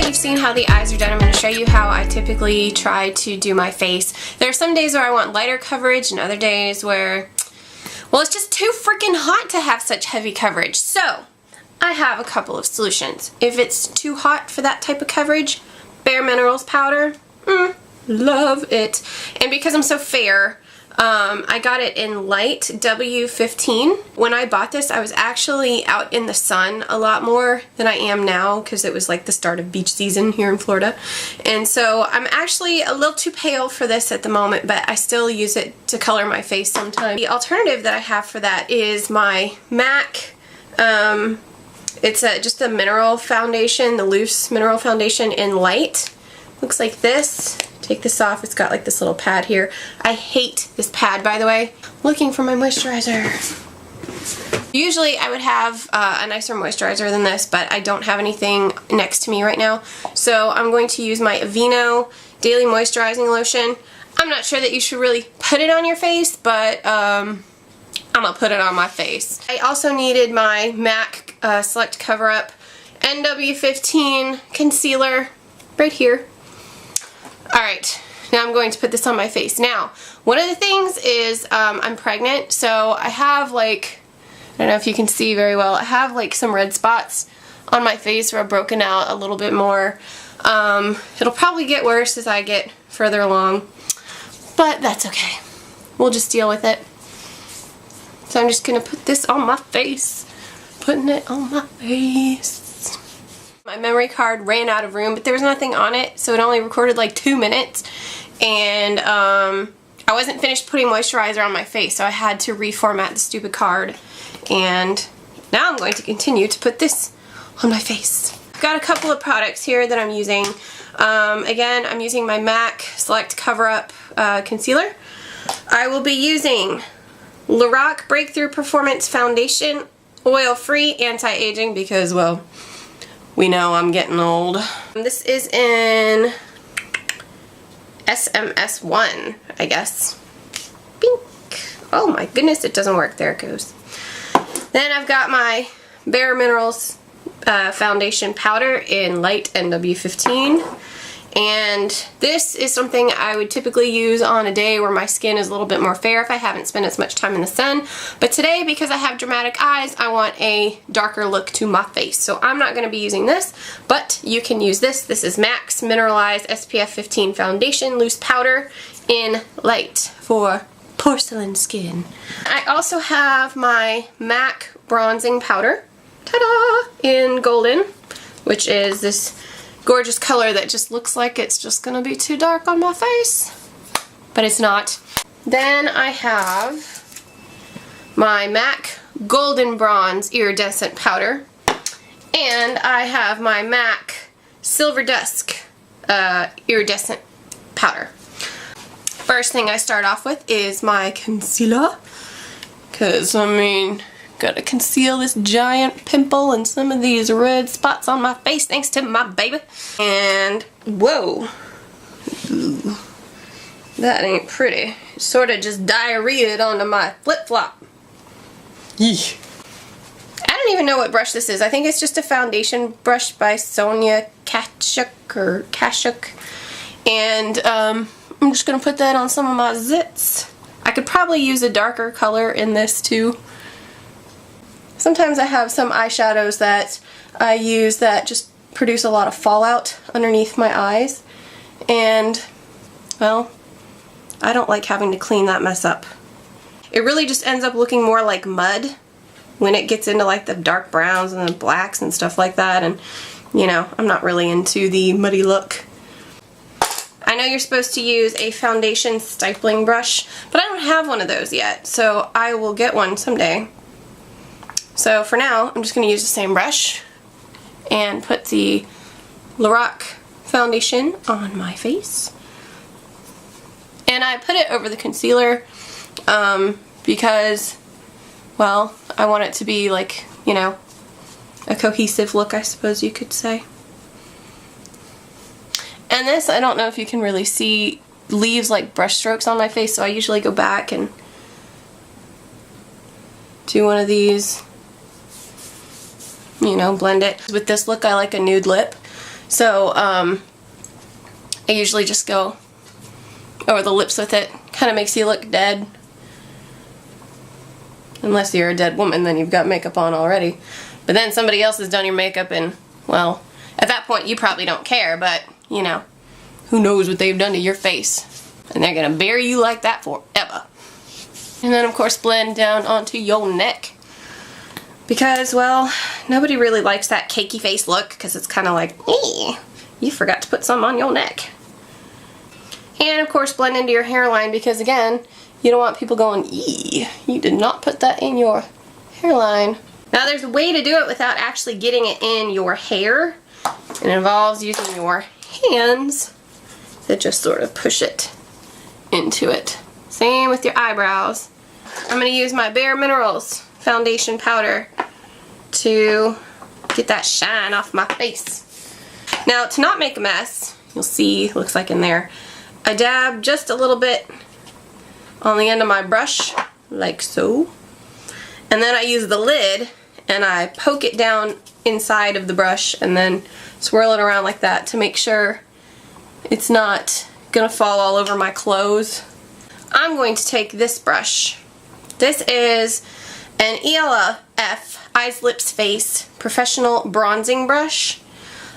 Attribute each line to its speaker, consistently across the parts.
Speaker 1: you've seen how the eyes are done, I'm going to show you how I typically try to do my face. There are some days where I want lighter coverage and other days where, well, it's just too freaking hot to have such heavy coverage. So, I have a couple of solutions. If it's too hot for that type of coverage, Bare Minerals powder, love it. And because I'm so fair, I got it in light W15. When I bought this, I was actually out in the sun a lot more than I am now because it was like the start of beach season here in Florida. And so I'm actually a little too pale for this at the moment, but I still use it to color my face sometimes. The alternative that I have for that is my MAC, it's just a mineral foundation, the loose mineral foundation in light. Looks like this. Take this off, it's got like this little pad here. I hate this pad, by the way. Looking for my moisturizer. Usually I would have a nicer moisturizer than this, but I don't have anything next to me right now. So I'm going to use my Aveeno Daily Moisturizing Lotion. I'm not sure that you should really put it on your face, but I'm gonna put it on my face. I also needed my MAC Select Cover Up NW15 concealer right here. Alright, now I'm going to put this on my face. Now, one of the things is I'm pregnant, so I have like, I don't know if you can see very well, I have like some red spots on my face where I've broken out a little bit more. It'll probably get worse as I get further along, but that's okay. We'll just deal with it. So I'm just going to put this on my face. Putting it on my face. My memory card ran out of room, but there was nothing on it, so it only recorded like 2 minutes, and I wasn't finished putting moisturizer on my face, so I had to reformat the stupid card, and now I'm going to continue to put this on my face. I've got a couple of products here that I'm using. Again, I'm using my MAC Select Cover Up Concealer. I will be using Lorac Breakthrough Performance Foundation, oil-free, anti-aging, because, well, we know I'm getting old. This is in SMS1, I guess. Bink. Oh my goodness, it doesn't work. There it goes. Then I've got my Bare Minerals foundation powder in light NW15. And this is something I would typically use on a day where my skin is a little bit more fair if I haven't spent as much time in the sun. But today, because I have dramatic eyes, I want a darker look to my face. So I'm not going to be using this, but you can use this. This is M.A.C Mineralized SPF 15 Foundation Loose Powder in light for porcelain skin. I also have my MAC Bronzing Powder, ta-da, in Golden, which is this gorgeous color that just looks like it's just gonna be too dark on my face, but it's not. Then I have my MAC Golden Bronze Iridescent Powder, and I have my MAC Silver Dusk Iridescent Powder. First thing I start off with is my concealer, because I mean, gotta conceal this giant pimple and some of these red spots on my face thanks to my baby. And whoa, ooh, that ain't pretty. It sort of just diarrheaed onto my flip-flop. Yee. I don't even know what brush this is. I think it's just a foundation brush by Sonia Kashuk. And I'm just gonna put that on some of my zits. I could probably use a darker color in this too. Sometimes I have some eyeshadows that I use that just produce a lot of fallout underneath my eyes, and, well, I don't like having to clean that mess up. It really just ends up looking more like mud when it gets into like the dark browns and the blacks and stuff like that, and, you know, I'm not really into the muddy look. I know you're supposed to use a foundation stippling brush, but I don't have one of those yet, so I will get one someday. So for now, I'm just going to use the same brush and put the Lorac foundation on my face. And I put it over the concealer because, well, I want it to be like, you know, a cohesive look, I suppose you could say. And this, I don't know if you can really see, leaves like brush strokes on my face, so I usually go back and do one of these, you know, blend it. With this look, I like a nude lip, So I usually just go over the lips with it. Kind of makes you look dead. Unless you're a dead woman, then you've got makeup on already. But then somebody else has done your makeup and, well, at that point you probably don't care, but, you know, who knows what they've done to your face. And they're gonna bury you like that forever. And then, of course, blend down onto your neck. Because, well, nobody really likes that cakey face look, because it's kind of like, you forgot to put some on your neck. And, of course, blend into your hairline, because, again, you don't want people going, eee, you did not put that in your hairline. Now, there's a way to do it without actually getting it in your hair. It involves using your hands to just sort of push it into it. Same with your eyebrows. I'm going to use my Bare Minerals foundation powder to get that shine off my face. Now, to not make a mess, you'll see, looks like in there, I dab just a little bit on the end of my brush, like so. And then I use the lid and I poke it down inside of the brush and then swirl it around like that to make sure it's not gonna fall all over my clothes. I'm going to take this brush. This is an ELF Eyes, Lips, Face Professional Bronzing Brush.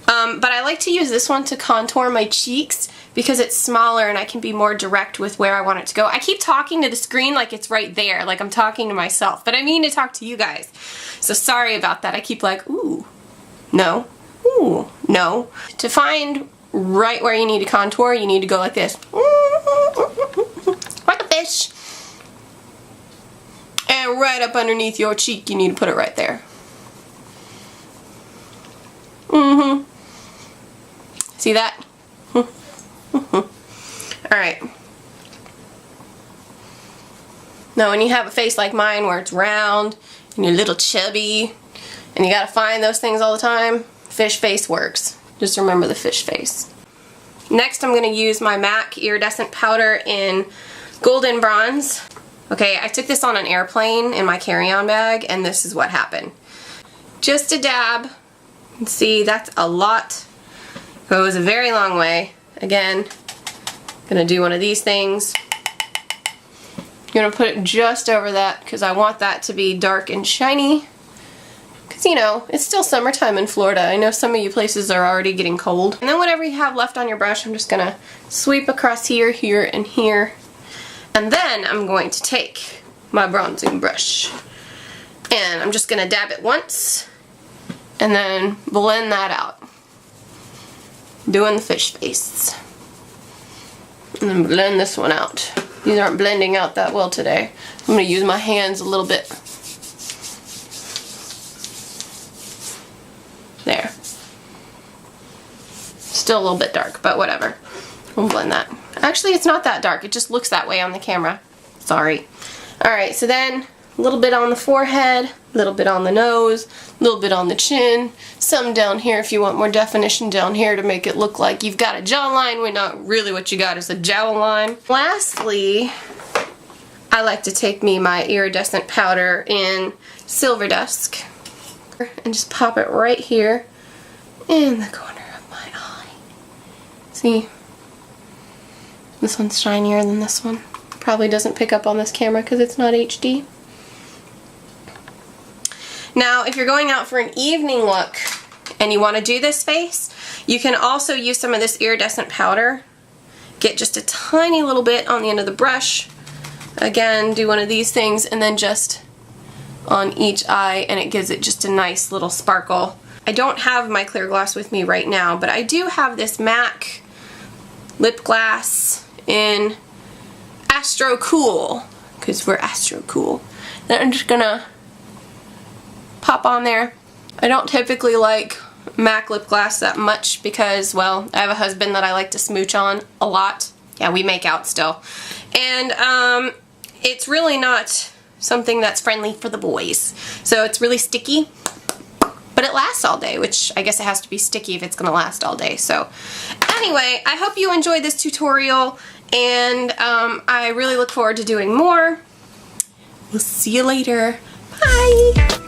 Speaker 1: But I like to use this one to contour my cheeks because it's smaller and I can be more direct with where I want it to go. I keep talking to the screen like it's right there, like I'm talking to myself, but I mean to talk to you guys. So sorry about that. I keep like, ooh, no, ooh, no. To find right where you need to contour, you need to go like this. Like a fish. And right up underneath your cheek, you need to put it right there. See that? Alright. Now when you have a face like mine where it's round and you're a little chubby and you gotta find those things all the time, fish face works. Just remember the fish face. Next I'm going to use my M.A.C Iridescent powder in Golden Bronze. Okay, I took this on an airplane in my carry-on bag and this is what happened. Just a dab. See, that's a lot. Goes a very long way. Again, gonna do one of these things. Gonna put it just over that because I want that to be dark and shiny. Because, you know, it's still summertime in Florida. I know some of you places are already getting cold. And then whatever you have left on your brush, I'm just gonna sweep across here, here, and here. And then I'm going to take my bronzing brush. And I'm just gonna dab it once. And then blend that out. Doing the fish face. And then blend this one out. These aren't blending out that well today. I'm going to use my hands a little bit. There. Still a little bit dark, but whatever. We'll blend that. Actually, it's not that dark. It just looks that way on the camera. Sorry. Alright, so then a little bit on the forehead, a little bit on the nose, a little bit on the chin, some down here if you want more definition down here to make it look like you've got a jawline when not really what you got is a jawline. Lastly, I like to take my iridescent powder in Silver Dusk and just pop it right here in the corner of my eye. See? This one's shinier than this one. Probably doesn't pick up on this camera because it's not HD. Now, if you're going out for an evening look and you want to do this face, you can also use some of this iridescent powder. Get just a tiny little bit on the end of the brush. Again, do one of these things and then just on each eye and it gives it just a nice little sparkle. I don't have my clear gloss with me right now, but I do have this M.A.C lip gloss in Astro Cool, because we're Astro Cool. Then I'm just gonna pop on there. I don't typically like M.A.C lip gloss that much because, well, I have a husband that I like to smooch on a lot. Yeah, we make out still. And it's really not something that's friendly for the boys. So it's really sticky, but it lasts all day, which I guess it has to be sticky if it's gonna last all day. So anyway, I hope you enjoyed this tutorial and I really look forward to doing more. We'll see you later. Bye!